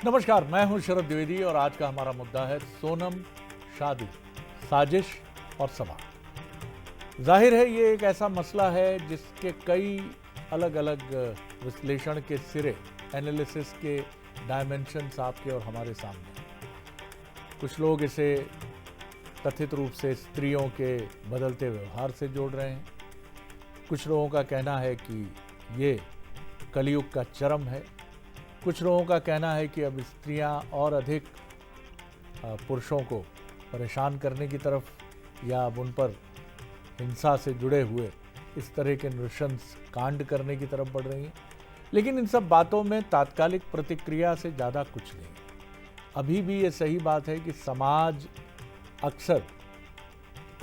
नमस्कार, मैं हूं शरद द्विवेदी और आज का हमारा मुद्दा है सोनम, शादी, साजिश और समाज। जाहिर है ये एक ऐसा मसला है जिसके कई अलग अलग विश्लेषण के सिरे, एनालिसिस के डायमेंशंस आपके और हमारे सामने हैं। कुछ लोग इसे कथित रूप से स्त्रियों के बदलते व्यवहार से जोड़ रहे हैं। कुछ लोगों का कहना है कि ये कलयुग का चरम है। कुछ लोगों का कहना है कि अब स्त्रियां और अधिक पुरुषों को परेशान करने की तरफ या अब उन पर हिंसा से जुड़े हुए इस तरह के नृशंस कांड करने की तरफ बढ़ रही हैं। लेकिन इन सब बातों में तात्कालिक प्रतिक्रिया से ज़्यादा कुछ नहीं। अभी भी ये सही बात है कि समाज अक्सर,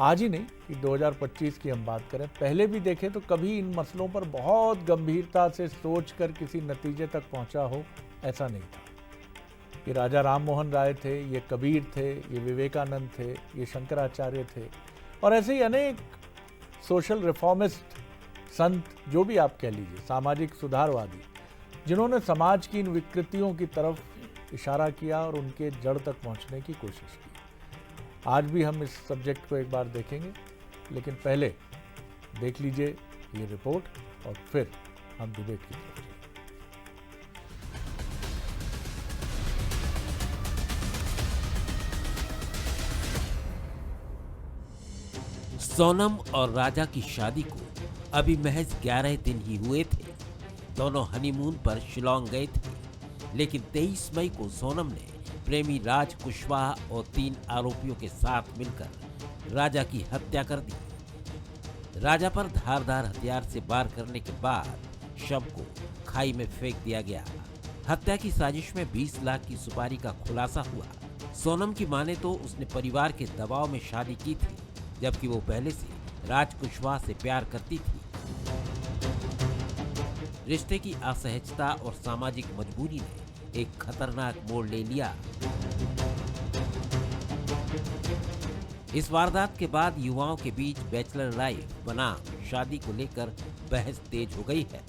आज ही नहीं कि 2025 की हम बात करें, पहले भी देखें तो कभी इन मसलों पर बहुत गंभीरता से सोचकर किसी नतीजे तक पहुंचा हो, ऐसा नहीं था। ये राजा राम मोहन राय थे, ये कबीर थे, ये विवेकानंद थे, ये शंकराचार्य थे और ऐसे ही अनेक सोशल रिफॉर्मिस्ट संत, जो भी आप कह लीजिए, सामाजिक सुधारवादी, जिन्होंने समाज की इन विकृतियों की तरफ इशारा किया और उनके जड़ तक पहुंचने की कोशिश की। आज भी हम इस सब्जेक्ट को एक बार देखेंगे, लेकिन पहले देख लीजिए ये रिपोर्ट और फिर हम डिबेट की तरफ चलेंगे। सोनम और राजा की शादी को अभी महज 11 दिन ही हुए थे। दोनों हनीमून पर शिलोंग गए थे, लेकिन 23 मई को सोनम ने प्रेमी राज कुशवाहा और 3 आरोपियों के साथ मिलकर राजा की हत्या कर दी। राजा पर धारदार हथियार से वार करने के बाद शव को खाई में फेंक दिया गया। हत्या की साजिश में 20 लाख की सुपारी का खुलासा हुआ। सोनम की माने तो उसने परिवार के दबाव में शादी की थी, जबकि वो पहले से राज कुशवाहा से प्यार करती थी। रिश्ते की असहजता और सामाजिक मजबूरी ने एक खतरनाक मोड़ ले लिया। इस वारदात के बाद युवाओं के बीच बैचलर लाइफ बनाम शादी को लेकर बहस तेज हो गई है।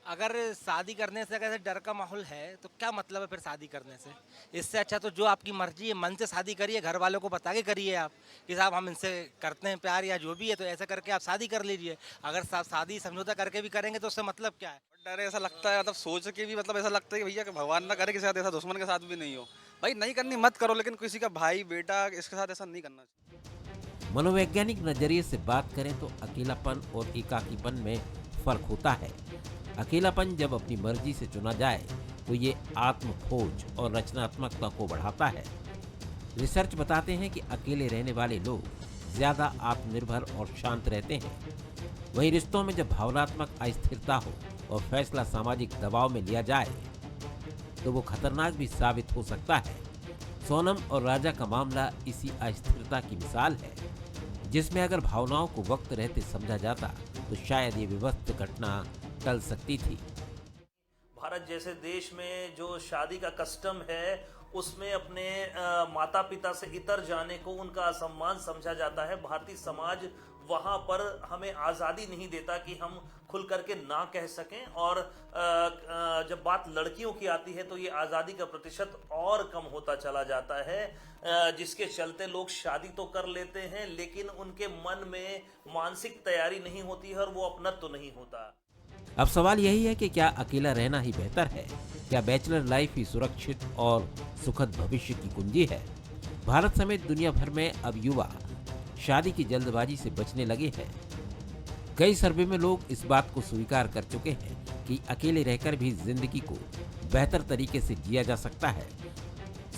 अगर शादी करने से अगर डर का माहौल है तो क्या मतलब है फिर शादी करने से? इससे अच्छा तो जो आपकी मर्जी है, मन से शादी करिए, घर वालों को बता के करिए आप कि साहब हम इनसे करते हैं प्यार या जो भी है, तो ऐसा करके आप शादी कर लीजिए। अगर शादी समझौता करके भी करेंगे तो उससे मतलब क्या है? डर ऐसा लगता है, मतलब सोच के भी मतलब ऐसा लगता है कि भैया कि भगवान ना करे किसी के साथ ऐसा, दुश्मन के साथ भी नहीं हो। भाई नहीं करनी मत करो, लेकिन किसी का भाई बेटा इसके साथ ऐसा नहीं करना चाहिए। मनोवैज्ञानिक नजरिए से बात करें तो अकेलापन और एकाकीपन में फर्क होता है। अकेलापन जब अपनी मर्जी से चुना जाए तो ये आत्म खोज और रचनात्मकता को बढ़ाता है। रिसर्च बताते हैं कि अकेले रहने वाले लोग ज्यादा आत्मनिर्भर और शांत रहते हैं। वहीं रिश्तों में जब भावनात्मक अस्थिरता हो और फैसला सामाजिक दबाव में लिया जाए तो वो खतरनाक भी साबित हो सकता है। सोनम और राजा का मामला इसी अस्थिरता की मिसाल है, जिसमें अगर भावनाओं को वक्त रहते समझा जाता तो शायद ये विभत्स घटना टल सकती थी। भारत जैसे देश में जो शादी का कस्टम है, उसमें अपने माता पिता से इतर जाने को उनका असम्मान समझा जाता है। भारतीय समाज वहाँ पर हमें आज़ादी नहीं देता कि हम खुल करके ना कह सकें, और जब बात लड़कियों की आती है तो ये आज़ादी का प्रतिशत और कम होता चला जाता है, जिसके चलते लोग शादी तो कर लेते हैं लेकिन उनके मन में मानसिक तैयारी नहीं होती है और वो अपनत्व तो नहीं होता। अब सवाल यही है कि क्या अकेला रहना ही बेहतर है? क्या बैचलर लाइफ ही सुरक्षित और सुखद भविष्य की कुंजी है? भारत समेत दुनिया भर में अब युवा शादी की जल्दबाजी से बचने लगे हैं। कई सर्वे में लोग इस बात को स्वीकार कर चुके हैं कि अकेले रहकर भी जिंदगी को बेहतर तरीके से जिया जा सकता है।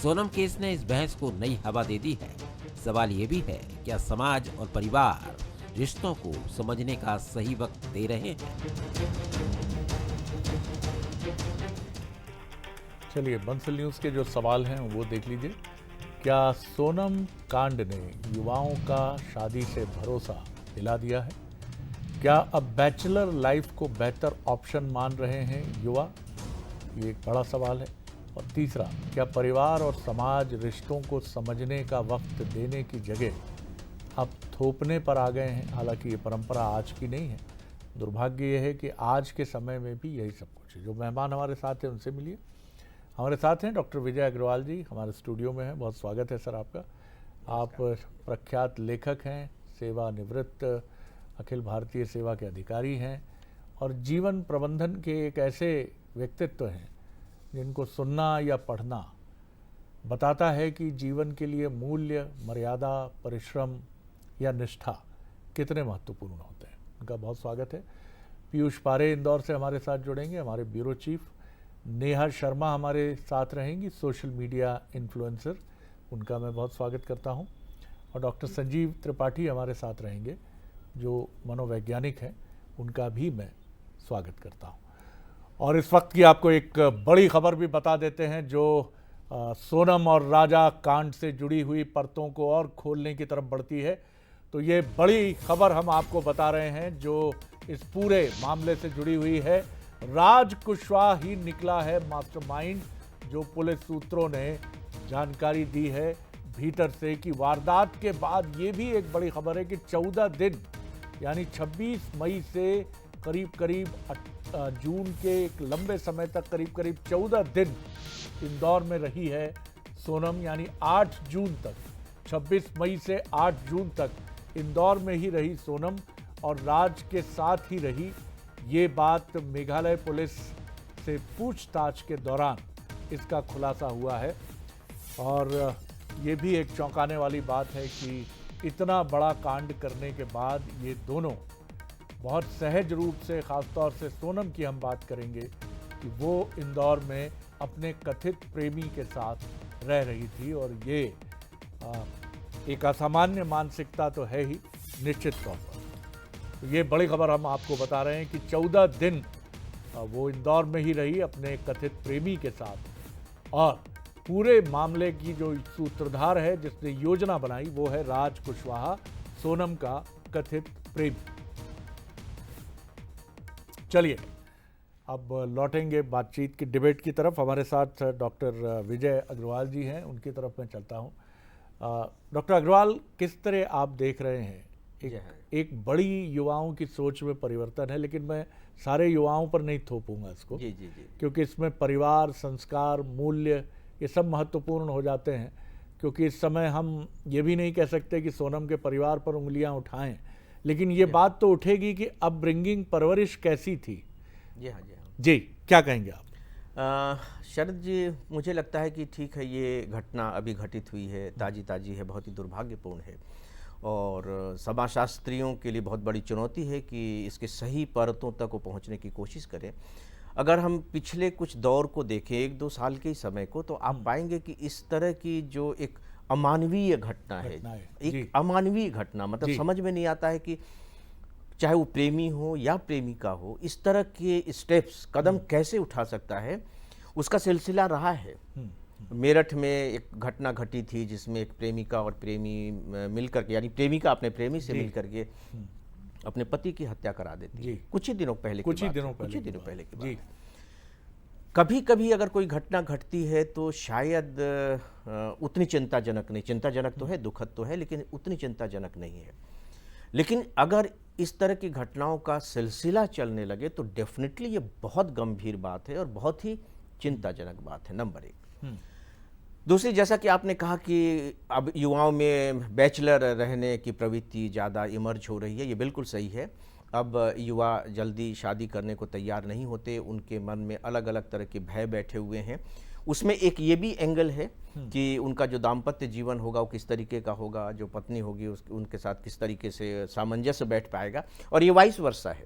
सोनम केस ने इस बहस को नई हवा दे दी है। सवाल ये भी है, क्या समाज और परिवार रिश्तों को समझने का सही वक्त दे रहे हैं? चलिए, बंसल न्यूज़ के जो सवाल हैं वो देख लीजिए। क्या सोनम कांड ने युवाओं का शादी से भरोसा दिला दिया है? क्या अब बैचलर लाइफ को बेहतर ऑप्शन मान रहे हैं युवा? ये एक बड़ा सवाल है। और तीसरा, क्या परिवार और समाज रिश्तों को समझने का वक्त देने की जगह अब थोपने पर आ गए हैं? हालांकि ये परंपरा आज की नहीं है। दुर्भाग्य ये है कि आज के समय में भी यही सब कुछ है। जो मेहमान हमारे साथ हैं उनसे मिलिए। हमारे साथ हैं डॉक्टर विजय अग्रवाल जी, हमारे स्टूडियो में हैं। बहुत स्वागत है सर आपका। आप प्रख्यात लेखक हैं, सेवानिवृत्त अखिल भारतीय सेवा के अधिकारी हैं और जीवन प्रबंधन के एक ऐसे व्यक्तित्व हैं जिनको सुनना या पढ़ना बताता है कि जीवन के लिए मूल्य, मर्यादा, परिश्रम या निष्ठा कितने महत्वपूर्ण होते हैं। उनका बहुत स्वागत है। पीयूष पारे इंदौर से हमारे साथ जुड़ेंगे, हमारे ब्यूरो चीफ। नेहा शर्मा हमारे साथ रहेंगी, सोशल मीडिया इन्फ्लुएंसर, उनका मैं बहुत स्वागत करता हूं। और डॉक्टर संजीव त्रिपाठी हमारे साथ रहेंगे जो मनोवैज्ञानिक हैं, उनका भी मैं स्वागत करता हूं। और इस वक्त की आपको एक बड़ी खबर भी बता देते हैं जो सोनम और राजा कांड से जुड़ी हुई परतों को और खोलने की तरफ बढ़ती है। तो ये बड़ी खबर हम आपको बता रहे हैं जो इस पूरे मामले से जुड़ी हुई है। राज कुशवाहा ही निकला है मास्टरमाइंड, जो पुलिस सूत्रों ने जानकारी दी है भीतर से कि वारदात के बाद ये भी एक बड़ी खबर है कि 14 दिन यानी 26 मई से करीब जून के एक लंबे समय तक करीब 14 दिन इंदौर में रही है सोनम, यानी 8 जून तक, 26 मई से 8 जून तक इंदौर में ही रही सोनम और राज के साथ ही रही। ये बात मेघालय पुलिस से पूछताछ के दौरान इसका खुलासा हुआ है। और ये भी एक चौंकाने वाली बात है कि इतना बड़ा कांड करने के बाद ये दोनों बहुत सहज रूप से, ख़ासतौर से सोनम की हम बात करेंगे कि वो इंदौर में अपने कथित प्रेमी के साथ रह रही थी। और ये एक असामान्य मानसिकता तो है ही निश्चित तौर पर। तो ये बड़ी खबर हम आपको बता रहे हैं कि 14 दिन वो इंदौर में ही रही अपने कथित प्रेमी के साथ। और पूरे मामले की जो सूत्रधार है, जिसने योजना बनाई, वो है राज कुशवाहा, सोनम का कथित प्रेमी। चलिए अब लौटेंगे बातचीत की, डिबेट की तरफ। हमारे साथ डॉक्टर विजय अग्रवाल जी हैं, उनकी तरफ मैं चलता हूं। डॉक्टर अग्रवाल, किस तरह आप देख रहे हैं एक बड़ी युवाओं की सोच में परिवर्तन है, लेकिन मैं सारे युवाओं पर नहीं थोपूंगा इसको, जी। क्योंकि इसमें परिवार, संस्कार, मूल्य ये सब महत्वपूर्ण हो जाते हैं। क्योंकि इस समय हम ये भी नहीं कह सकते कि सोनम के परिवार पर उंगलियां उठाएं, लेकिन ये बात तो उठेगी कि अपब्रिंगिंग, परवरिश कैसी थी। जी, क्या कहेंगे आप? शरद जी, मुझे लगता है कि ठीक है, ये घटना अभी घटित हुई है, ताज़ी है, बहुत ही दुर्भाग्यपूर्ण है और समाजशास्त्रियों के लिए बहुत बड़ी चुनौती है कि इसके सही परतों तक वो पहुंचने की कोशिश करें। अगर हम पिछले कुछ दौर को देखें, 1-2 साल के ही समय को, तो आप पाएंगे कि इस तरह की जो एक अमानवीय घटना है, एक अमानवीय घटना, मतलब समझ में नहीं आता है कि चाहे वो प्रेमी हो या प्रेमिका हो, इस तरह के स्टेप्स, कदम कैसे उठा सकता है, उसका सिलसिला रहा है। मेरठ में एक घटना घटी थी जिसमें एक प्रेमिका और प्रेमी मिलकर के, यानी प्रेमिका अपने प्रेमी से मिलकर के अपने पति की हत्या करा देती है। कुछ ही दिनों पहले की बात। कभी कभी अगर कोई घटना घटती है तो शायद उतनी चिंताजनक नहीं, चिंताजनक तो है, दुखद तो है, लेकिन उतनी चिंताजनक नहीं है। लेकिन अगर इस तरह की घटनाओं का सिलसिला चलने लगे तो डेफिनेटली ये बहुत गंभीर बात है और बहुत ही चिंताजनक बात है, नंबर 1। दूसरी, जैसा कि आपने कहा कि अब युवाओं में बैचलर रहने की प्रवृत्ति ज़्यादा इमर्ज हो रही है, ये बिल्कुल सही है। अब युवा जल्दी शादी करने को तैयार नहीं होते, उनके मन में अलग अलग तरह के भय बैठे हुए हैं। उसमें एक ये भी एंगल है कि उनका जो दाम्पत्य जीवन होगा वो किस तरीके का होगा, जो पत्नी होगी उनके साथ किस तरीके से सामंजस्य बैठ पाएगा, और ये वाइस वर्सा है।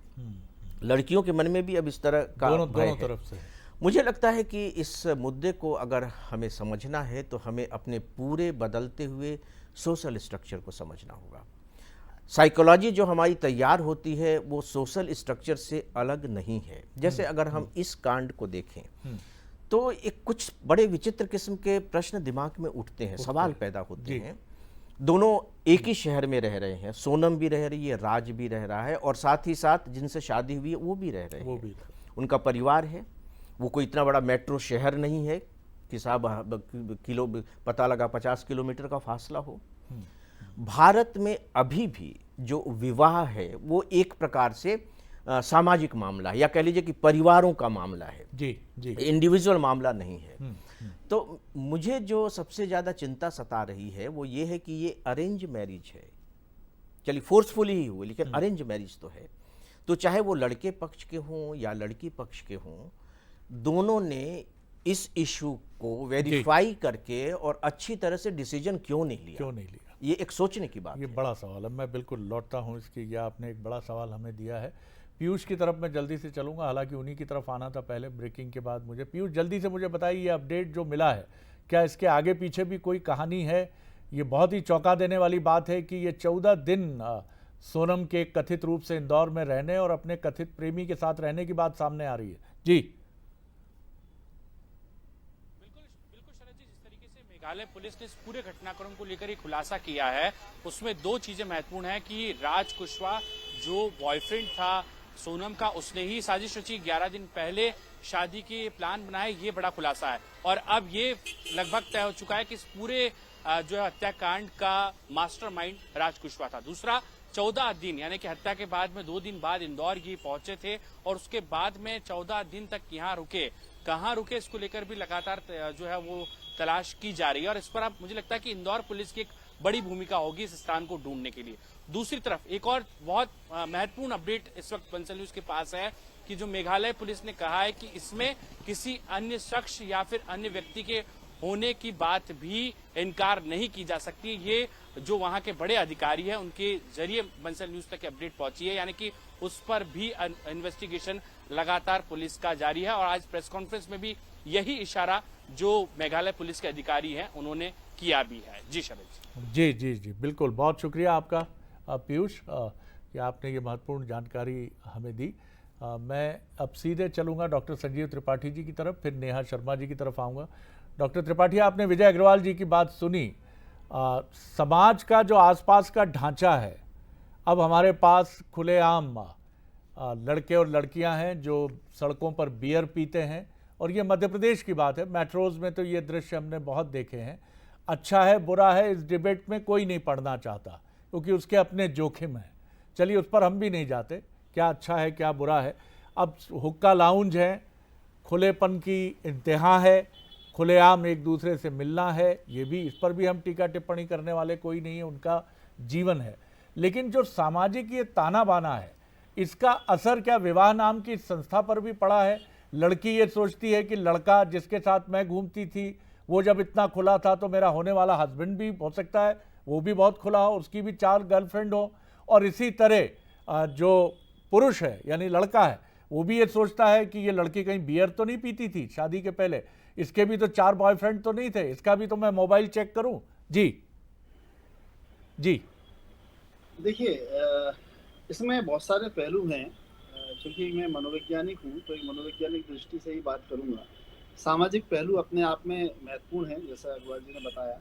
लड़कियों के मन में भी अब इस तरह का दोनों तरफ से। मुझे लगता है कि इस मुद्दे को अगर हमें समझना है तो हमें अपने पूरे बदलते हुए सोशल स्ट्रक्चर को समझना होगा। साइकोलॉजी जो हमारी तैयार होती है वो सोशल स्ट्रक्चर से अलग नहीं है। जैसे अगर हम इस कांड को देखें तो एक कुछ बड़े विचित्र किस्म के प्रश्न दिमाग में उठते हैं, सवाल पैदा होते हैं। दोनों एक ही शहर में रह रहे हैं, सोनम भी रह रही है, राज भी रह रहा है, और साथ ही साथ जिनसे शादी हुई है वो भी रह रहे हैं, उनका परिवार है। वो कोई इतना बड़ा मेट्रो शहर नहीं है कि साहब पता लगा 50 किलोमीटर का फासला हो। भारत में अभी भी जो विवाह है वो एक प्रकार से सामाजिक मामला है, या कह लीजिए कि परिवारों का मामला है, जी जी। इंडिविजुअल मामला नहीं है। तो मुझे जो सबसे ज़्यादा चिंता सता रही है वो ये है कि ये अरेंज मैरिज है, चलिए फोर्सफुली ही हुई लेकिन अरेंज मैरिज तो है। तो चाहे वो लड़के पक्ष के हों या लड़की पक्ष के हों, दोनों ने इस इशू को वेरीफाई करके और अच्छी तरह से डिसीजन क्यों नहीं लिया, ये एक सोचने की बात ये है। बड़ा सवाल है, मैं बिल्कुल लौटता हूँ इसकी, यह आपने एक बड़ा सवाल हमें दिया है। पीयूष की तरफ मैं जल्दी से चलूँगा, हालांकि उन्हीं की तरफ आना था पहले ब्रेकिंग के बाद मुझे। पीयूष जल्दी से मुझे बताइए, ये अपडेट जो मिला है, क्या इसके आगे पीछे भी कोई कहानी है? ये बहुत ही चौंका देने वाली बात है कि ये 14 दिन सोनम के कथित रूप से इंदौर में रहने और अपने कथित प्रेमी के साथ रहने की बात सामने आ रही है। जी मेघालय पुलिस ने इस पूरे घटनाक्रम को लेकर एक खुलासा किया है, उसमें दो चीजें महत्वपूर्ण है कि राज कुशवाहा जो बॉयफ्रेंड था सोनम का, उसने ही साजिश रची, 11 दिन पहले शादी के प्लान बनाए, ये बड़ा खुलासा है। और अब ये लगभग तय हो चुका है कि इस पूरे जो है हत्याकांड का मास्टरमाइंड राज कुशवाहा था। दूसरा, 14 दिन यानी कि हत्या के बाद में 2 दिन बाद इंदौर ये पहुंचे थे और उसके बाद में 14 दिन तक यहाँ रुके। कहाँ रुके इसको लेकर भी लगातार जो है वो तलाश की जा रही है और इस पर अब मुझे लगता है कि इंदौर पुलिस की एक बड़ी भूमिका होगी इस स्थान को ढूंढने के लिए। दूसरी तरफ एक और बहुत महत्वपूर्ण अपडेट इस वक्त बंसल न्यूज के पास है कि जो मेघालय पुलिस ने कहा है कि इसमें किसी अन्य शख्स या फिर अन्य व्यक्ति के होने की बात भी इनकार नहीं की जा सकती। ये जो वहां के बड़े अधिकारी हैं उनके जरिए बंसल न्यूज तक अपडेट पहुंची है, यानी कि उस पर भी इन्वेस्टिगेशन लगातार पुलिस का जारी है। और आज प्रेस कॉन्फ्रेंस में भी यही इशारा जो मेघालय पुलिस के अधिकारी हैं उन्होंने किया भी है। जी शरद जी जी जी, बिल्कुल, बहुत शुक्रिया आपका पीयूष कि आपने ये महत्वपूर्ण जानकारी हमें दी। मैं अब सीधे चलूँगा डॉक्टर संजीव त्रिपाठी जी की तरफ, फिर नेहा शर्मा जी की तरफ आऊँगा। डॉक्टर त्रिपाठी, आपने विजय अग्रवाल जी की बात सुनी। समाज का जो आसपास का ढांचा है, अब हमारे पास खुलेआम लड़के और लड़कियां हैं जो सड़कों पर बियर पीते हैं, और ये मध्य प्रदेश की बात है, मेट्रोज़ में तो ये दृश्य हमने बहुत देखे हैं। अच्छा है बुरा है इस डिबेट में कोई नहीं पढ़ना चाहता, क्योंकि उसके अपने जोखिम हैं। चलिए उस पर हम भी नहीं जाते, क्या अच्छा है क्या बुरा है। अब हुक्का लाउंज है, खुलेपन की इंतहा है, खुलेआम एक दूसरे से मिलना है, ये भी, इस पर भी हम टीका टिप्पणी करने वाले कोई नहीं है, उनका जीवन है। लेकिन जो सामाजिक ये ताना बाना है, इसका असर क्या विवाह नाम की संस्था पर भी पड़ा है? लड़की ये सोचती है कि लड़का जिसके साथ मैं घूमती थी वो जब इतना खुला था तो मेरा होने वाला हस्बैंड भी हो सकता है वो भी बहुत खुला हो, उसकी भी 4 गर्लफ्रेंड हो। और इसी तरह जो पुरुष है यानी लड़का है वो भी ये सोचता है कि ये लड़की कहीं बियर तो नहीं पीती थी शादी के पहले, इसके भी तो 4 बॉयफ्रेंड तो नहीं थे, इसका भी तो मैं मोबाइल चेक करूं। जी जी देखिए, इसमें बहुत सारे पहलू हैं। चूँकि मैं मनोवैज्ञानिक हूँ तो एक मनोवैज्ञानिक दृष्टि से ही बात करूँगा। सामाजिक पहलू अपने आप में महत्वपूर्ण है, जैसा अग्रवाल जी ने बताया।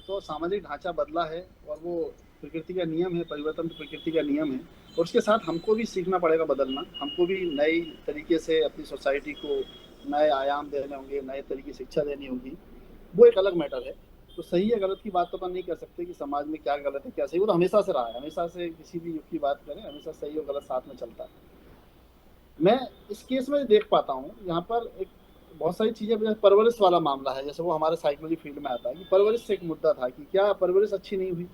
तो सामाजिक ढांचा बदला है और वो प्रकृति का नियम है, परिवर्तन तो प्रकृति का नियम है, और उसके साथ हमको भी सीखना पड़ेगा बदलना। हमको भी नई तरीके से अपनी सोसाइटी को नए आयाम देने होंगे, नए तरीके की शिक्षा देनी होगी, वो एक अलग मैटर है। तो सही या गलत की बात तो अपन नहीं कर सकते कि समाज में क्या गलत है क्या सही, वो तो हमेशा से रहा है। हमेशा से किसी भी युग की बात करें, हमेशा सही और गलत साथ में चलता है। मैं इस केस में देख पाता हूँ यहाँ पर एक बहुत सारी चीज़ें, जैसे परवरिश वाला मामला है, जैसे वो हमारे साइकोलॉजी फील्ड में आता है कि परवरिश से एक मुद्दा था कि क्या परवरिश अच्छी नहीं हुई,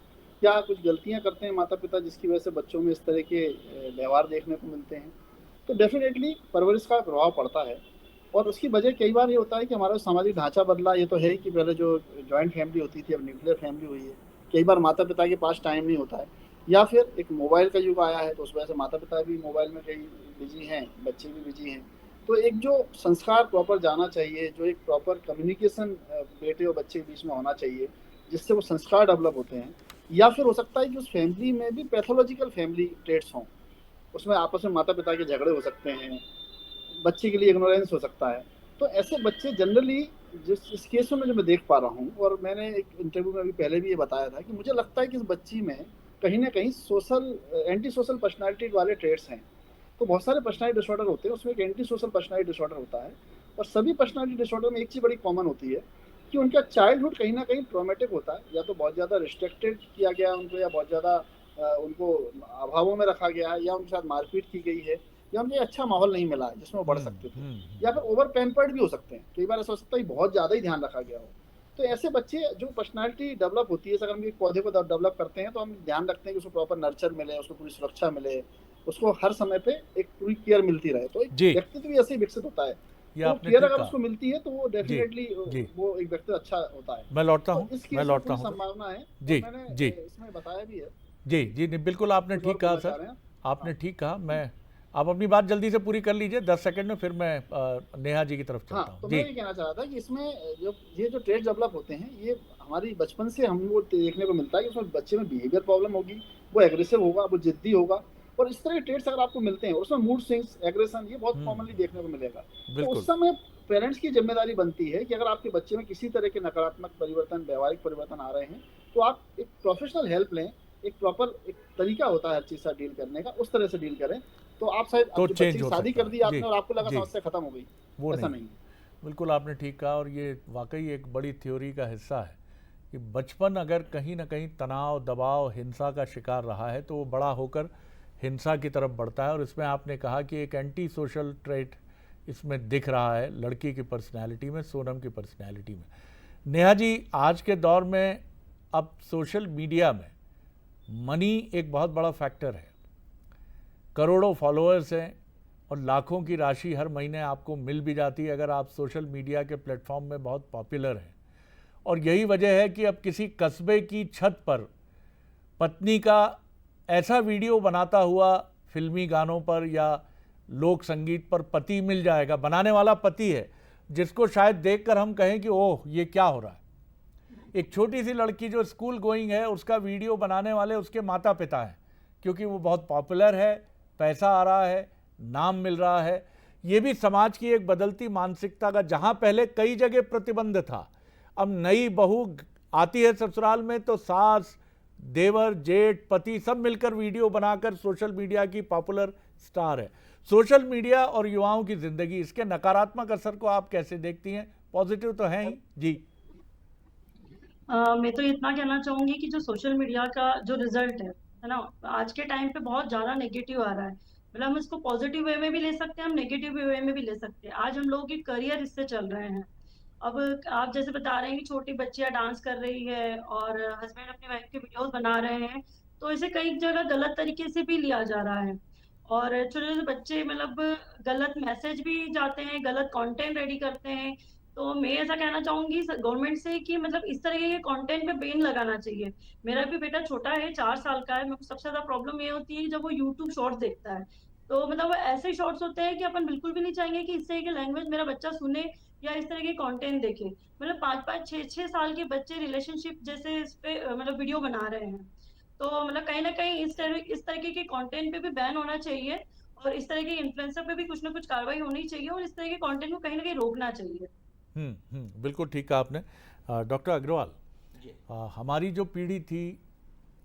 क्या कुछ गलतियाँ करते हैं माता पिता जिसकी वजह से बच्चों में इस तरह के व्यवहार देखने को मिलते हैं। तो डेफिनेटली परवरिश का प्रभाव पड़ता है, और उसकी वजह कई बार ये होता है कि हमारा सामाजिक ढांचा बदला। ये तो है कि पहले जो जॉइंट फैमिली होती थी अब न्यूक्लियर फैमिली हुई है। कई बार माता पिता के पास टाइम नहीं होता है, या फिर एक मोबाइल का युग आया है तो उस वजह से माता पिता भी मोबाइल में कई बिजी हैं, बच्चे भी बिजी हैं। तो एक जो संस्कार प्रॉपर जाना चाहिए, जो एक प्रॉपर कम्युनिकेशन बेटे और बच्चे के बीच में होना चाहिए जिससे वो संस्कार डेवलप होते हैं। या फिर हो सकता है कि उस फैमिली में भी पैथोलॉजिकल फैमिली ट्रेट्स हों, उसमें आपस में माता पिता के झगड़े हो सकते हैं, बच्चे के लिए इग्नोरेंस हो सकता है। तो ऐसे बच्चे जनरली इस केस में जो मैं देख पा रहा हूँ, और मैंने एक इंटरव्यू में अभी पहले भी ये बताया था कि मुझे लगता है कि इस बच्ची में कहीं ना कहीं एंटी सोशल पर्सनैलिटी वाले ट्रेट्स हैं। तो बहुत सारे पर्सनैलिटी डिसऑर्डर होते हैं, उसमें एक एंटी सोशल पर्सनैलिटी डिसऑर्डर होता है, और सभी पर्सनैलिटी डिसऑर्डर में एक चीज़ बड़ी कॉमन होती है कि उनका चाइल्डहुड कहीं ना कहीं ट्रॉमेटिक होता है। या तो बहुत ज़्यादा रिस्ट्रिक्टेड किया गया उनको, या बहुत ज़्यादा उनको अभावों में रखा गया है, या उनके साथ मारपीट की गई है, या मुझे अच्छा माहौल नहीं मिला है जिसमें वो बढ़ सकते थे, या फिर ओवर पैम्पर्ड भी हो सकते हैं, कई बार ऐसा हो सकता है कि बहुत ज़्यादा ही ध्यान रखा गया हो। तो ऐसे बच्चे जो पर्सनैलिटी डेवलप होती है, अगर हम एक पौधे को डेवलप करते हैं तो हम ध्यान रखते हैं कि उसको प्रॉपर नर्चर मिले, उसको पूरी सुरक्षा मिले, उसको हर समय पे एक पूरी केयर मिलती रहे, तो एक जी। व्यक्तित्व भी ऐसे ही विकसित होता है। ये तो आपने केयर ठीक अगर कहा। उसको मिलती है तो वो डेफिनेटली जी। वो एक व्यक्ति अच्छा होता है। मैं लौटता तो हूँ, इस मैं केस में लौटता पूरी हूँ। संभावना है, जी, और मैंने जी। इसमें बताया भी है। जी, जी, नहीं, बिल्कुल आपने कुछ और ठीक कहा बोलना चाह सर, रहे हैं? आपने हाँ। ठीक कहा। मैं आप अपनी बात जल्दी से पूरी कर लीजिए 10 सेकंड में, फिर मैं नेहा जी की तरफ चलता हाँ, हूँ। तो जी। मैं ये कहना चाह रहा था कि इसमें जो ये जो ट्रेड डेवलप होते हैं, ये हमारी बचपन से हमको देखने को मिलता है कि उसमें बच्चे में बिहेवियर प्रॉब्लम होगी, वो एग्रेसिव होगा, वो जिद्दी होगा, और इस तरह के ट्रेड्स अगर आपको मिलते हैं, और उसमें मूड स्विंग्स, एग्रेशन, ये बहुत कॉमनली देखने को मिलेगा। तो बिल्कुल। उस समय पेरेंट्स की जिम्मेदारी बनती है कि अगर आपके बच्चे में किसी तरह के नकारात्मक परिवर्तन, व्यवहारिक परिवर्तन आ रहे हैं, तो आप एक प्रोफेशनल हेल्प लें। एक प्रॉपर एक तरीका होता है हर चीज़ से डील करने का, उस तरह से डील करें। तो आप शायद तो आपके बच्चे चेंज की हो शादी सकता कर दी है। आपने जी, और आपको लगा जी। समस्या खत्म हो गई, वो ऐसा नहीं नहीं। बिल्कुल आपने ठीक कहा, और ये वाकई एक बड़ी थ्योरी का हिस्सा है कि बचपन अगर कहीं ना कहीं तनाव, दबाव, हिंसा का शिकार रहा है तो वो बड़ा होकर हिंसा की तरफ बढ़ता है। और इसमें आपने कहा कि एक एंटी सोशल ट्रेट इसमें दिख रहा है लड़की की पर्सनैलिटी में, सोनम की पर्सनैलिटी में। नेहा जी, आज के दौर में अब सोशल मीडिया में मनी एक बहुत बड़ा फैक्टर है। करोड़ों फॉलोअर्स हैं और लाखों की राशि हर महीने आपको मिल भी जाती है अगर आप सोशल मीडिया के प्लेटफॉर्म में बहुत पॉपुलर हैं। और यही वजह है कि अब किसी कस्बे की छत पर पत्नी का ऐसा वीडियो बनाता हुआ फिल्मी गानों पर या लोक संगीत पर पति मिल जाएगा, बनाने वाला पति है, जिसको शायद देखकर हम कहें कि ओह ये क्या हो रहा है। एक छोटी सी लड़की जो स्कूल गोइंग है, उसका वीडियो बनाने वाले उसके माता पिता हैं, क्योंकि वो बहुत पॉपुलर है, पैसा आ रहा है, नाम मिल रहा है। ये भी समाज की एक बदलती मानसिकता का, जहाँ पहले कई जगह प्रतिबंध था, अब नई बहू आती है ससुराल में तो सास, देवर, जेठ, पति सब मिलकर वीडियो बनाकर सोशल मीडिया की पॉपुलर स्टार है। सोशल मीडिया और युवाओं की ज़िंदगी, इसके नकारात्मक असर को आप कैसे देखती हैं? पॉजिटिव तो है ही जी। मैं तो इतना कहना चाहूंगी कि जो सोशल मीडिया का जो रिजल्ट है ना, आज के टाइम पे बहुत ज्यादा नेगेटिव आ रहा है। मतलब हम इसको पॉजिटिव वे में भी ले सकते हैं, हम नेगेटिव वे में भी ले सकते हैं। आज हम लोगों के करियर इससे चल रहे हैं। अब आप जैसे बता रहे हैं कि छोटी बच्चियां डांस कर रही है और हस्बैंड अपनी वाइफ के वीडियोस बना रहे हैं, तो इसे कई जगह गलत तरीके से भी लिया जा रहा है। और छोटे छोटे बच्चे मतलब गलत मैसेज भी जाते हैं, गलत कंटेंट रेडी करते हैं। तो मैं ऐसा कहना चाहूंगी गवर्नमेंट से कि मतलब इस तरह के कंटेंट पे बैन लगाना चाहिए। मेरा भी बेटा छोटा है, 4 साल का है। मेरे को सबसे ज्यादा प्रॉब्लम ये होती है जब वो यूट्यूब शॉर्ट्स देखता है। तो मतलब वो ऐसे शॉर्ट्स होते हैं कि अपन बिल्कुल भी नहीं चाहेंगे कि इस तरह की लैंग्वेज मेरा बच्चा सुने या इस तरह के कंटेंट देखे। मतलब 5-5, 6-6 साल के बच्चे रिलेशनशिप जैसे इस पे मतलब वीडियो बना रहे हैं। तो मतलब कहीं ना कहीं इस तरीके के कंटेंट पे भी बैन होना चाहिए, और इस तरह के इन्फ्लुएंसर पे भी कुछ ना कुछ कार्रवाई होनी चाहिए, और इस तरह के कंटेंट को कहीं ना कहीं रोकना चाहिए। बिल्कुल ठीक कहा आपने। डॉक्टर अग्रवाल, हमारी जो पीढ़ी थी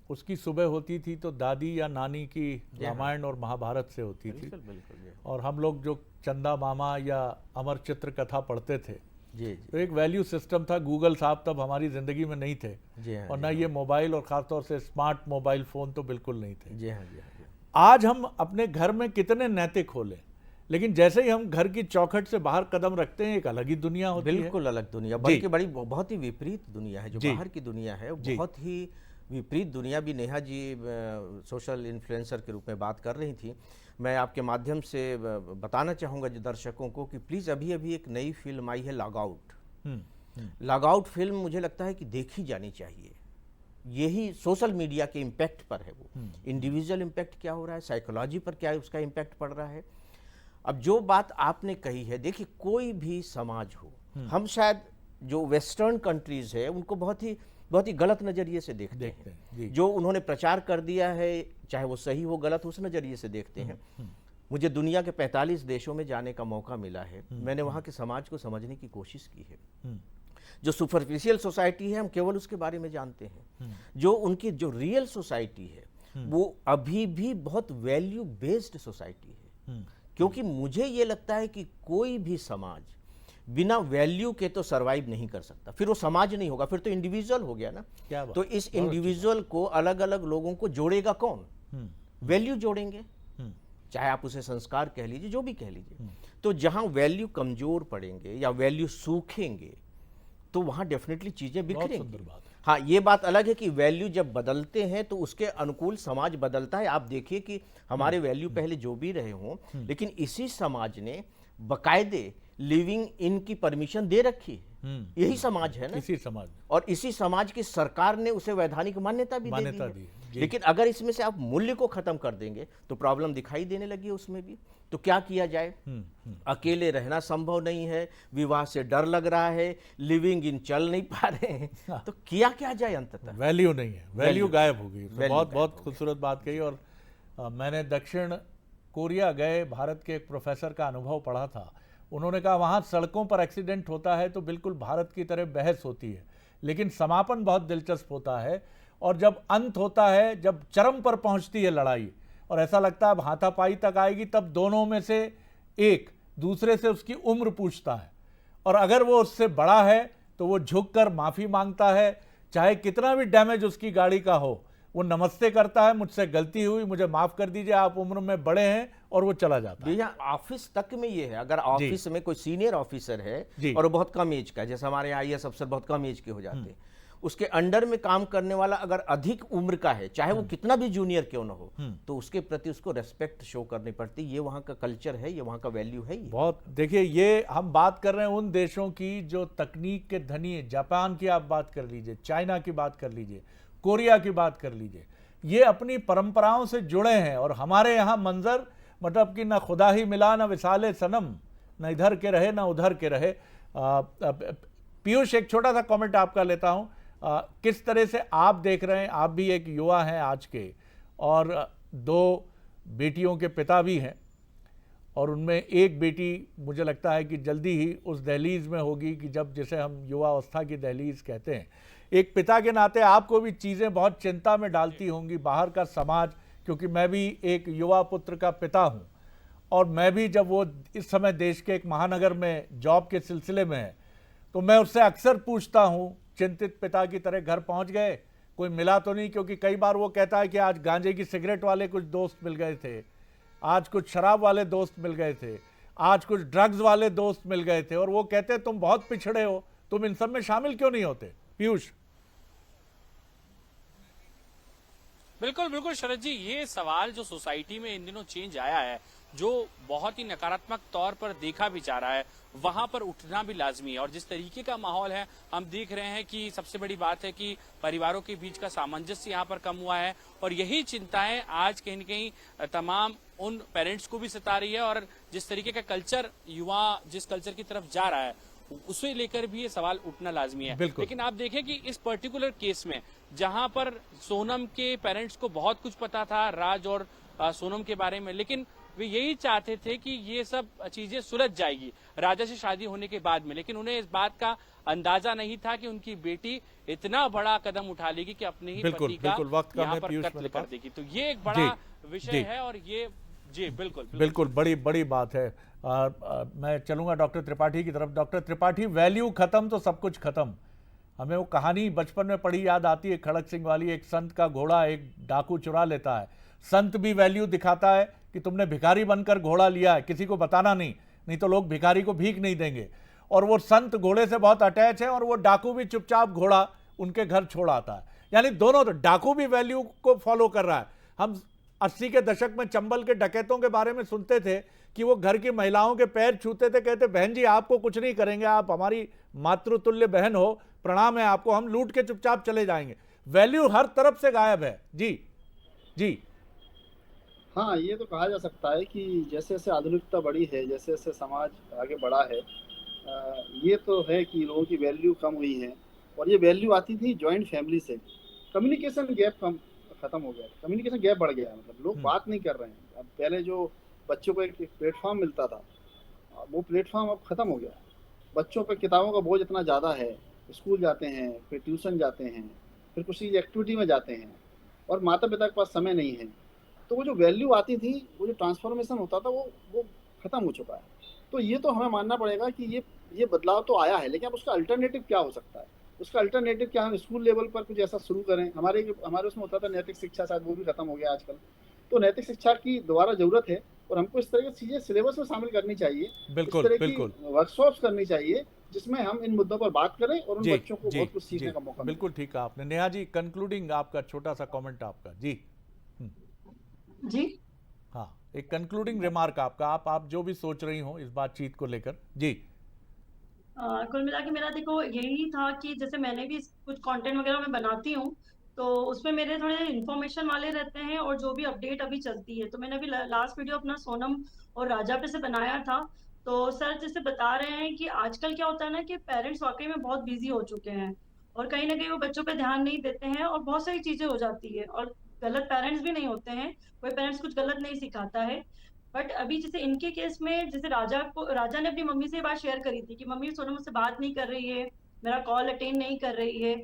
उसकी सुबह होती थी तो दादी या नानी की रामायण और महाभारत से होती थी। बिल्कुल। और हम लोग जो चंदा मामा या अमर चित्र कथा पढ़ते थे, जी तो एक वैल्यू सिस्टम था। गूगल साहब तब हमारी ज़िंदगी में नहीं थे, जी। और ना ये मोबाइल, और ख़ासतौर से स्मार्ट मोबाइल फ़ोन तो बिल्कुल नहीं थे। जी हाँ। आज हम अपने घर में कितने नैतिक होले, लेकिन जैसे ही हम घर की चौखट से बाहर कदम रखते हैं एक अलग ही दुनिया होती है। बिल्कुल अलग दुनिया, बल्कि बड़ी बहुत ही विपरीत दुनिया है जो जी। बाहर की दुनिया है, जी। बहुत ही विपरीत दुनिया भी। नेहा जी सोशल इन्फ्लुएंसर के रूप में बात कर रही थी। मैं आपके माध्यम से बताना चाहूँगा जो दर्शकों को कि प्लीज़ अभी एक नई फिल्म आई है log out. Log out film मुझे लगता है कि देखी जानी चाहिए। यही सोशल मीडिया के इम्पैक्ट पर है। वो इंडिविजुअल इम्पैक्ट क्या हो रहा है, साइकोलॉजी पर क्या उसका इम्पैक्ट पड़ रहा है। अब जो बात आपने कही है, देखिए कोई भी समाज हो, हम शायद जो वेस्टर्न कंट्रीज है उनको बहुत ही गलत नज़रिए से देखते हैं। जो उन्होंने प्रचार कर दिया है, चाहे वो सही हो गलत, उस नज़रिए से देखते हैं। मुझे दुनिया के 45 देशों में जाने का मौका मिला है। मैंने वहाँ के समाज को समझने की कोशिश की है। जो सुपरफिशियल सोसाइटी है हम केवल उसके बारे में जानते हैं। जो उनकी जो रियल सोसाइटी है वो अभी भी बहुत वैल्यू बेस्ड सोसाइटी है। क्योंकि मुझे ये लगता है कि कोई भी समाज बिना वैल्यू के तो सरवाइव नहीं कर सकता। फिर वो समाज नहीं होगा, फिर तो इंडिविजुअल हो गया ना। तो इस इंडिविजुअल को अलग अलग लोगों को जोड़ेगा कौन? वैल्यू जोड़ेंगे। चाहे आप उसे संस्कार कह लीजिए, जो भी कह लीजिए। तो जहाँ वैल्यू कमजोर पड़ेंगे या वैल्यू सूखेंगे तो वहाँ डेफिनेटली चीज़ें बहुत बिखरेंगी। सुंदर बात है। हाँ, ये बात अलग है कि वैल्यू जब बदलते हैं तो उसके अनुकूल समाज बदलता है। आप देखिए कि हमारे वैल्यू पहले जो भी रहे हों, लेकिन इसी समाज ने बकायदे लिविंग इन की परमिशन दे रखी है। यही समाज है ना, इसी समाज में और इसी समाज की सरकार ने उसे वैधानिक मान्यता भी दे दी मान्यता है। दी जी। लेकिन अगर इसमें से आप मूल्य को खत्म कर देंगे तो प्रॉब्लम दिखाई देने लगी है उसमें भी। तो क्या किया जाए? अकेले रहना संभव नहीं है, विवाह से डर लग रहा है, लिविंग इन चल नहीं पा रहे हैं, तो किया क्या जाए? अंततः वैल्यू नहीं है, वैल्यू गायब हो गई। तो value बहुत गायब बहुत हो खूबसूरत बात कही। और मैंने दक्षिण कोरिया गए भारत के एक प्रोफेसर का अनुभव पढ़ा था। उन्होंने कहा वहाँ सड़कों पर एक्सीडेंट होता है तो बिल्कुल भारत की तरह बहस होती है, लेकिन समापन बहुत दिलचस्प होता है। और जब अंत होता है, जब चरम पर पहुंचती है लड़ाई और ऐसा लगता है अब हाथापाई तक आएगी, तब दोनों में से एक दूसरे से उसकी उम्र पूछता है, और अगर वो उससे बड़ा है तो वो झुककर माफ़ी मांगता है, चाहे कितना भी डैमेज उसकी गाड़ी का हो, वो नमस्ते करता है, मुझसे गलती हुई, मुझे माफ़ कर दीजिए, आप उम्र में बड़े हैं, और वो चला जाता है। भैया ऑफिस तक में ये है, अगर ऑफिस में कोई सीनियर ऑफिसर जी। है और वो बहुत कम एज का है, जैसे हमारे यहाँ आईएएस अफसर बहुत कम एज के हो जाते हैं, उसके अंडर में काम करने वाला अगर अधिक उम्र का है, चाहे वो कितना भी जूनियर क्यों ना हो, तो उसके प्रति उसको रेस्पेक्ट शो करनी पड़ती है। ये वहाँ का कल्चर है, ये वहाँ का वैल्यू है। ये बहुत देखिए, ये हम बात कर रहे हैं उन देशों की जो तकनीक के धनी है। जापान की आप बात कर लीजिए, चाइना की बात कर लीजिए, कोरिया की बात कर लीजिए, ये अपनी परंपराओं से जुड़े हैं। और हमारे यहाँ मंजर मतलब कि ना खुदा ही मिला ना विसाले सनम, ना इधर के रहे ना उधर के रहे। पीयूष, एक छोटा सा कमेंट आपका लेता हूँ, किस तरह से आप देख रहे हैं? आप भी एक युवा हैं आज के, और 2 बेटियों के पिता भी हैं, और उनमें एक बेटी मुझे लगता है कि जल्दी ही उस दहलीज में होगी कि जब, जिसे हम युवावस्था की दहलीज कहते हैं। एक पिता के नाते आपको भी चीज़ें बहुत चिंता में डालती होंगी, बाहर का समाज, क्योंकि मैं भी एक युवा पुत्र का पिता हूँ, और मैं भी जब वो इस समय देश के एक महानगर में जॉब के सिलसिले में है, तो मैं उससे अक्सर पूछता हूँ, चिंतित पिता की तरह, घर पहुँच गए, कोई मिला तो नहीं? क्योंकि कई बार वो कहता है कि आज गांजे की सिगरेट वाले कुछ दोस्त मिल गए थे, आज कुछ शराब वाले दोस्त मिल गए थे, आज कुछ ड्रग्स वाले दोस्त मिल गए थे, और वो कहते तुम बहुत पिछड़े हो, तुम इन सब में शामिल क्यों नहीं होते? पीयूष। बिल्कुल बिल्कुल शरद जी, ये सवाल जो सोसाइटी में इन दिनों चेंज आया है, जो बहुत ही नकारात्मक तौर पर देखा भी जा रहा है, वहां पर उठना भी लाजमी है। और जिस तरीके का माहौल है, हम देख रहे हैं कि सबसे बड़ी बात है कि परिवारों के बीच का सामंजस्य यहाँ पर कम हुआ है, और यही चिंताएं आज कहीं न कहीं तमाम उन पेरेंट्स को भी सता रही है। और जिस तरीके का कल्चर, युवा जिस कल्चर की तरफ जा रहा है, उसे लेकर भी ये सवाल उठना लाजमी है। लेकिन आप देखें कि इस पर्टिकुलर केस में, जहां पर सोनम के पेरेंट्स को बहुत कुछ पता था राज और सोनम के बारे में, लेकिन वे यही चाहते थे कि ये सब चीजें सुलझ जाएगी राजा से शादी होने के बाद में, लेकिन उन्हें इस बात का अंदाजा नहीं था कि उनकी बेटी इतना बड़ा कदम उठा लेगी कि अपने ही पति का यहाँ पर कत्ल कर देगी। तो ये एक बड़ा विषय है, और ये जी बिल्कुल बिल्कुल बड़ी बात है। मैं चलूंगा डॉक्टर त्रिपाठी की तरफ। डॉक्टर त्रिपाठी, वैल्यू खत्म तो सब कुछ खत्म। हमें वो कहानी बचपन में पढ़ी याद आती है, खड़क सिंह वाली, एक संत का घोड़ा एक डाकू चुरा लेता है। संत भी वैल्यू दिखाता है कि तुमने भिखारी बनकर घोड़ा लिया है, किसी को बताना नहीं तो लोग भिखारी को भीख नहीं देंगे। और वो संत घोड़े से बहुत अटैच है, और वो डाकू भी चुपचाप घोड़ा उनके घर छोड़ आता है। यानी दोनों, तो डाकू भी वैल्यू को फॉलो कर रहा है। हम 80 के दशक में चंबल के डकैतों के बारे में सुनते थे कि वो घर की महिलाओं के पैर छूते थे, कहते बहन जी आपको कुछ नहीं करेंगे, आप हमारी मातृतुल्य बहन हो, प्रणाम है आपको, हम लूट के चुपचाप चले जाएंगे। वैल्यू हर तरफ से गायब है। जी हाँ, ये तो कहा जा सकता है कि जैसे जैसे आधुनिकता बढ़ी है, जैसे जैसे समाज आगे बढ़ा है, ये तो है कि लोगों की वैल्यू कम हुई है। और ये वैल्यू आती थी जॉइंट फैमिली से। कम्युनिकेशन गैप खत्म हो गया, कम्युनिकेशन गैप बढ़ गया, मतलब लोग बात नहीं कर रहे हैं। अब पहले जो बच्चों को एक प्लेटफॉर्म मिलता था, वो प्लेटफॉर्म अब खत्म हो गया। बच्चों पर किताबों का बोझ इतना ज़्यादा है, स्कूल जाते हैं, फिर ट्यूशन जाते हैं, फिर किसी एक्टिविटी में जाते हैं, और माता पिता के पास समय नहीं है। तो वो जो वैल्यू आती थी, वो जो ट्रांसफॉर्मेशन होता था, वो खत्म हो चुका है। तो ये तो हमें मानना पड़ेगा कि ये बदलाव तो आया है, लेकिन अब उसका अल्टरनेटिव क्या हो सकता है? उसका अल्टरनेटिव क्या, हम स्कूल लेवल पर कुछ ऐसा शुरू करें। हमारे उसमें होता था नैतिक शिक्षा, शायद वो भी खत्म हो गया आजकल। तो नैतिक शिक्षा की दोबारा ज़रूरत है, और हमको इस तरह की चीजें सिलेबस में शामिल करनी चाहिए, बिल्कुल, इस तरह बिल्कुल। की वर्कशॉप्स करनी चाहिए जिसमें हम इन मुद्दों पर बात करें और उन जी, बच्चों को जी, बहुत कुछ जी, सीखने का मौका मिले। बिल्कुल ठीक कहा आपने। नेहा जी, कंक्लूडिंग आपका छोटा सा कमेंट आपका जी। जी। हाँ, एक कंक्लूडिंग रिमार्क आपका, आप जो भी सोच रही हो इस बातचीत को लेकर जी। कुल मिला के मेरा देखो यही था कि जैसे मैंने भी कुछ कंटेंट वगैरह मैं बनाती हूँ, तो उसमें मेरे थोड़े इन्फॉर्मेशन वाले रहते हैं और जो भी अपडेट अभी चलती है। तो मैंने अभी लास्ट वीडियो अपना सोनम और राजा पे से बनाया था। तो सर जैसे बता रहे हैं कि आजकल क्या होता है ना कि पेरेंट्स वाकई में बहुत बिजी हो चुके हैं और कहीं ना कहीं वो बच्चों पे ध्यान नहीं देते हैं और बहुत सारी चीजें हो जाती है और गलत पेरेंट्स भी नहीं होते हैं, कोई पेरेंट्स कुछ गलत नहीं सिखाता है। बट अभी जैसे इनके केस में जैसे राजा ने अपनी मम्मी से ये बात शेयर करी थी कि मम्मी सोनम मुझसे बात नहीं कर रही है, मेरा कॉल अटेंड नहीं कर रही है,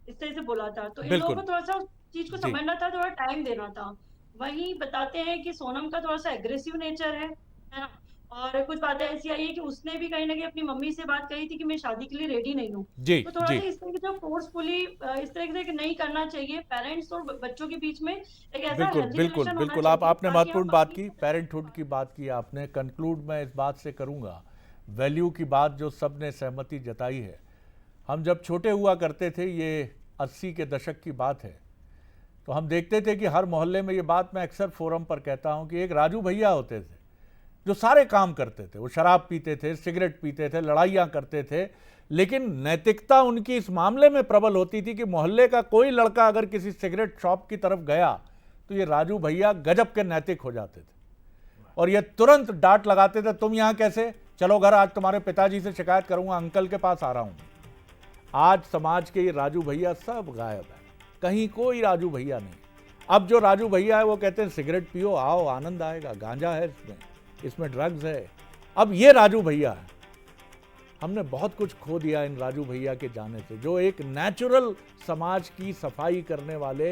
इस तरह से बोला था। तो इन लोगों को बिल्कुल थोड़ा सा उस चीज को जी। समझना था, थोड़ा टाइम देना था। वहीं बताते हैं कि सोनम का थोड़ा सा एग्रेसिव नेचर है ना। और कुछ बातें ऐसी आई है कि उसने भी कहीं ना कहीं अपनी मम्मी से बात कही थी कि मैं शादी के लिए रेडी नहीं हूँ। जी, तो थोड़ा जी, सा इस तरीके से फोर्सफुली इस तरीके से नहीं करना चाहिए। पेरेंट्स और बच्चों के बीच में एक ऐसा बिल्कुल, हेल्दी बिल्कुल, रिलेशन होना बिल्कुल। चाहिए आपने ताकि महत्वपूर्ण हम बात अपनी की, पेरेंटहुड की बात की आपने। कंक्लूड मैं इस बात से करूँगा, वैल्यू की बात जो सब ने सहमति जताई है। हम जब छोटे हुआ करते थे, ये 80 के दशक की बात है, तो हम देखते थे कि हर मोहल्ले में, ये बात मैं अक्सर फोरम पर कहता हूँ, कि एक राजू भैया होते थे जो सारे काम करते थे। वो शराब पीते थे, सिगरेट पीते थे, लड़ाइयाँ करते थे, लेकिन नैतिकता उनकी इस मामले में प्रबल होती थी कि मोहल्ले का कोई लड़का अगर किसी सिगरेट शॉप की तरफ गया तो ये राजू भैया गजब के नैतिक हो जाते थे और ये तुरंत डांट लगाते थे, तुम यहाँ कैसे, चलो घर, आज तुम्हारे पिताजी से शिकायत करूंगा, अंकल के पास आ रहा हूं। आज समाज के ये राजू भैया सब गायब है, कहीं कोई राजू भैया नहीं। अब जो राजू भैया है वो कहते हैं सिगरेट पियो, आओ आनंद आएगा, गांजा है इसमें ड्रग्स है। अब ये राजू भैया है। हमने बहुत कुछ खो दिया इन राजू भैया के जाने से, जो एक नेचुरल समाज की सफाई करने वाले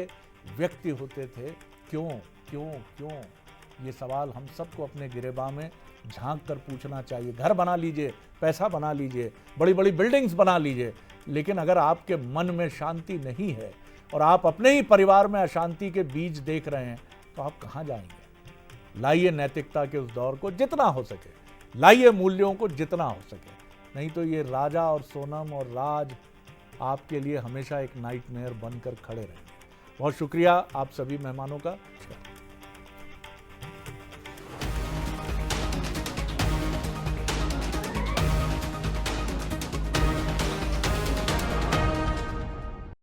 व्यक्ति होते थे। क्यों क्यों क्यों, ये सवाल हम सबको अपने गिरेबान में झांक कर पूछना चाहिए। घर बना लीजिए, पैसा बना लीजिए, बड़ी बड़ी बिल्डिंग्स बना लीजिए, लेकिन अगर आपके मन में शांति नहीं है और आप अपने ही परिवार में अशांति के बीज देख रहे हैं तो आप कहाँ जाएंगे। लाइए नैतिकता के उस दौर को जितना हो सके, लाइए मूल्यों को जितना हो सके, नहीं तो ये राजा और सोनम और राज आपके लिए हमेशा एक नाइटमेयर बनकर खड़े रहेंगे। बहुत शुक्रिया आप सभी मेहमानों का।